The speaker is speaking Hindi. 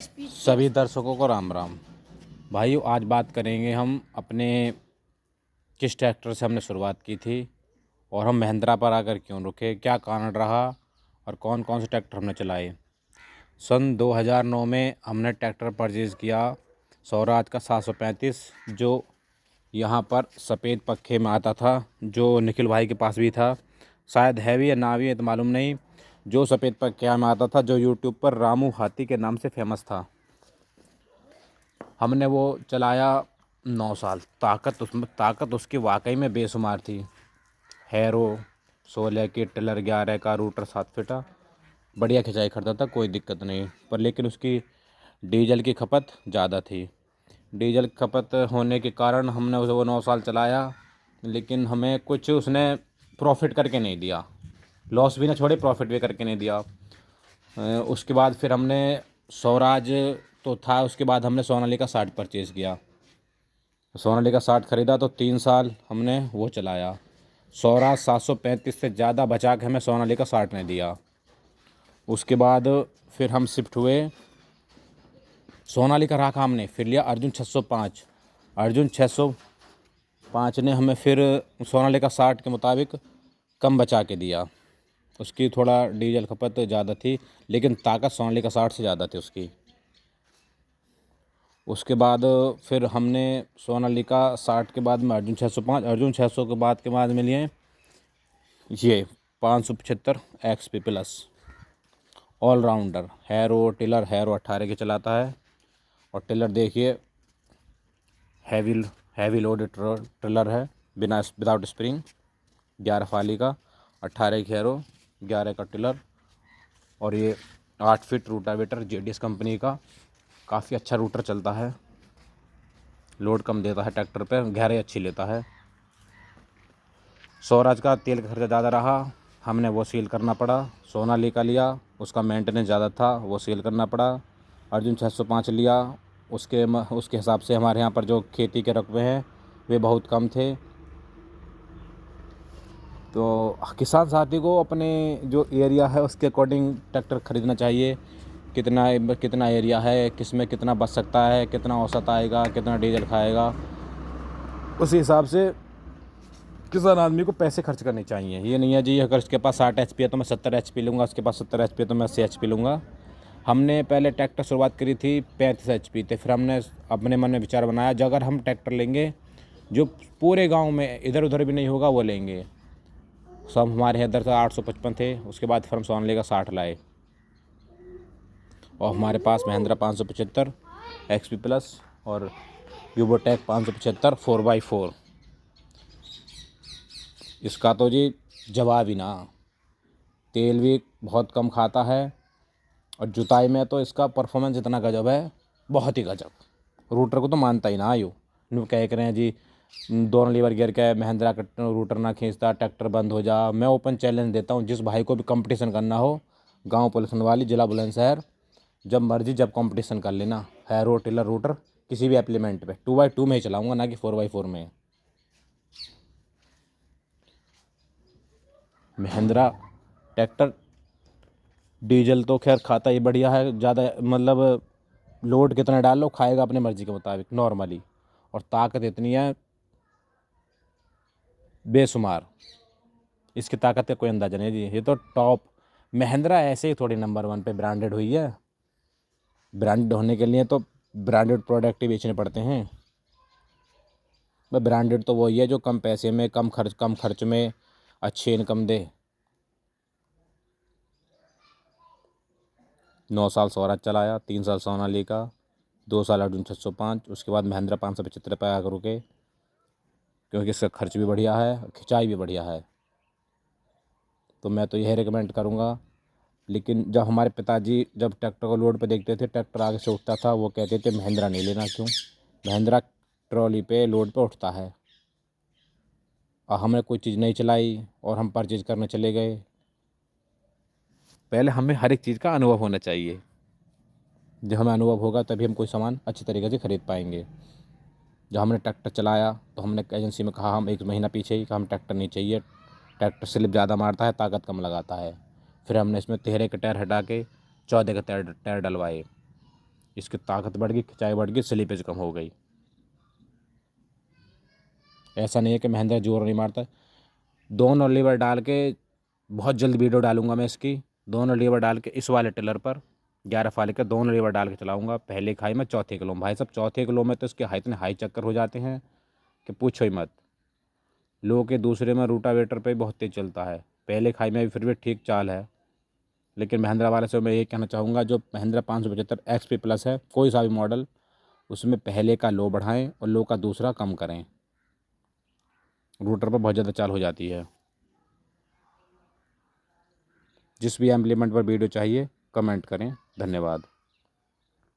सभी दर्शकों को राम राम। भाइयों, आज बात करेंगे हम अपने किस ट्रैक्टर से हमने शुरुआत की थी और हम महिंद्रा पर आकर क्यों रुके, क्या कारण रहा और कौन कौन से ट्रैक्टर हमने चलाए। सन 2009 में हमने ट्रैक्टर परचेज़ किया स्वराज का 735, जो यहाँ पर सफ़ेद पक्के में आता था, जो निखिल भाई के पास भी था। शायद है भी या ना भी है तो मालूम नहीं। जो सफ़ेद पक्के में आता था, जो यूट्यूब पर रामू हाथी के नाम से फेमस था। हमने वो चलाया 9 साल। ताकत उसकी वाकई में बेशुमार थी। हैरो 16 की, टिलर 11 का, रूटर 7 फीटा, बढ़िया खिंचाई करता था, कोई दिक्कत नहीं। पर लेकिन उसकी डीजल की खपत ज़्यादा थी। डीजल की खपत होने के कारण हमने उसे वो 9 साल चलाया, लेकिन हमें कुछ उसने प्रॉफिट करके नहीं दिया। लॉस भी ना छोड़े, प्रॉफिट भी करके नहीं दिया। उसके बाद फिर हमने स्वराज तो था, उसके बाद हमने सोनालिका 60 परचेज़ किया। सोनालिका 60 ख़रीदा तो 3 साल हमने वो चलाया। स्वराज 735 से ज़्यादा बचा के हमें सोनालिका 60 ने दिया। उसके बाद फिर हम शिफ्ट हुए, सोनालिका रखा हमने, फिर लिया अर्जुन 605। अर्जुन 605 ने हमें फिर सोनालिका 60 के मुताबिक कम बचा के दिया। उसकी थोड़ा डीजल खपत ज़्यादा थी, लेकिन ताकत सोनालिका 60 से ज़्यादा थी उसकी। उसके बाद फिर हमने सोनालिका 60 के बाद में अर्जुन 605, अर्जुन 600 के बाद में लिए ये 575 XP प्लस ऑलराउंडर। हैरो 18 के चलाता है, और टिलर देखिए हैवी लोडेड टिलर है, विदाउट स्प्रिंग, 11 फाली का, 18 की हैरो, 11 का टिलर, और ये 8 फीट रूटावेटर JDS कंपनी का। काफ़ी अच्छा रूटर चलता है, लोड कम देता है ट्रैक्टर पे, गहराई अच्छी लेता है। स्वराज का तेल का खर्चा ज़्यादा रहा, हमने वो सील करना पड़ा। सोनालिका लिया, उसका मेंटेनेंस ज़्यादा था, वो सील करना पड़ा। अर्जुन 605 लिया, उसके हिसाब से हमारे यहाँ पर जो खेती के रकबे हैं वे बहुत कम थे। तो किसान साथी को अपने जो एरिया है उसके अकॉर्डिंग ट्रैक्टर ख़रीदना चाहिए। कितना एरिया है, किस में कितना बच सकता है, कितना औसत आएगा, कितना डीजल खाएगा, उसी हिसाब से किसान आदमी को पैसे खर्च करने चाहिए। ये नहीं है जी अगर उसके पास 60 HP है तो मैं 70 HP लूँगा, उसके पास 70 HP है तो मैं 80 HP लूँगा। हमने पहले ट्रैक्टर शुरुआत करी थी 35 HP थे, फिर हमने अपने मन में विचार बनाया जो अगर हम ट्रैक्टर लेंगे जो पूरे गांव में इधर उधर भी नहीं होगा वो लेंगे। सब हमारे इधर से 855 थे। उसके बाद फिर हम सोनालिका 60 लाए, और हमारे पास महिंद्रा 575 XP प्लस और यूबोटेक 575 4x4। इसका तो जी जवाब ही ना, तेल भी बहुत कम खाता है, और जुताई में तो इसका परफॉर्मेंस इतना गजब है, बहुत ही गजब। रूटर को तो मानता ही ना आयु, नु कह रहे हैं जी दोनों लीवर गियर के महिंद्रा का रूटर ना खींचता, ट्रैक्टर बंद हो जा। मैं ओपन चैलेंज देता हूँ, जिस भाई को भी कंपटीशन करना हो, गांव पुलिस वाली, जिला बुलंदशहर, जब मर्जी जब कंपटीशन कर लेना। हैरो टिलर रूटर किसी भी एप्लीमेंट पे 2x2 में ही चलाऊँगा, ना कि 4x4 में। महिंद्रा ट्रैक्टर डीजल तो खैर खाता ही बढ़िया है, ज़्यादा मतलब लोड कितना डाल लो खाएगा अपनी मर्ज़ी के मुताबिक नॉर्मली, और ताकत इतनी है बेशुमार। इसकी ताकत का कोई अंदाज़ा नहीं जी, ये तो टॉप। महिंद्रा ऐसे ही थोड़ी नंबर 1 पे ब्रांडेड हुई है। ब्रांडेड होने के लिए तो ब्रांडेड प्रोडक्ट ही बेचने पड़ते हैं। ब्रांडेड तो वही है जो कम पैसे में कम खर्च में अच्छी इनकम दे। 9 साल स्वराज चलाया, 3 साल सोनालिका, 2 साल अर्जुन 605, उसके बाद महिंद्रा 575 पे आकर रुके, क्योंकि इसका खर्च भी बढ़िया है, खिंचाई भी बढ़िया है। तो मैं तो यही रिकमेंड करूँगा। लेकिन जब हमारे पिताजी जब ट्रैक्टर को लोड पे देखते थे, ट्रैक्टर आगे से उठता था, वो कहते थे महिंद्रा नहीं लेना। क्यों? महिंद्रा ट्रॉली पे लोड पे उठता है। और हमने कोई चीज़ नहीं चलाई और हम परचेज करने चले गए। पहले हमें हर एक चीज़ का अनुभव होना चाहिए। जब हमें अनुभव होगा तभी हम कोई सामान अच्छी तरीके से ख़रीद पाएंगे। जब हमने ट्रैक्टर चलाया तो हमने एजेंसी में कहा, हम 1 महीना पीछे ही, कि हम ट्रैक्टर नहीं चाहिए, ट्रैक्टर स्लिप ज़्यादा मारता है, ताकत कम लगाता है। फिर हमने इसमें 13 के टायर हटा के 14 के टायर डलवाए। इसकी ताकत बढ़ गई, खिंचाई बढ़ गई, स्लिपेज कम हो गई। ऐसा नहीं है कि महिंद्रा जोर नहीं मारता। दोनों लीवर डाल के बहुत जल्द वीडियो डालूंगा मैं इसकी। दोनों लीवर डाल के इस वाले टिलर पर 11 फाले का दोनों लीवर डाल के चलाऊंगा। पहले खाई में चौथे किलो में, भाई साहब चौथे किलो में तो इसके इतने हाई चक्कर हो जाते हैं कि पूछो ही मत। लो के दूसरे में रूटावेटर पे बहुत तेज चलता है, पहले खाई में भी फिर भी ठीक चाल है। लेकिन महिंद्रा वाले से मैं ये कहना चाहूँगा, जो महिंद्रा 575 एक्सपी प्लस है, कोई सा भी मॉडल, उसमें पहले का लो बढ़ाएं और लो का दूसरा कम करें। रूटर पर बहुत ज़्यादा चाल हो जाती है। जिस भी इम्प्लीमेंट पर वीडियो चाहिए कमेंट करें। धन्यवाद।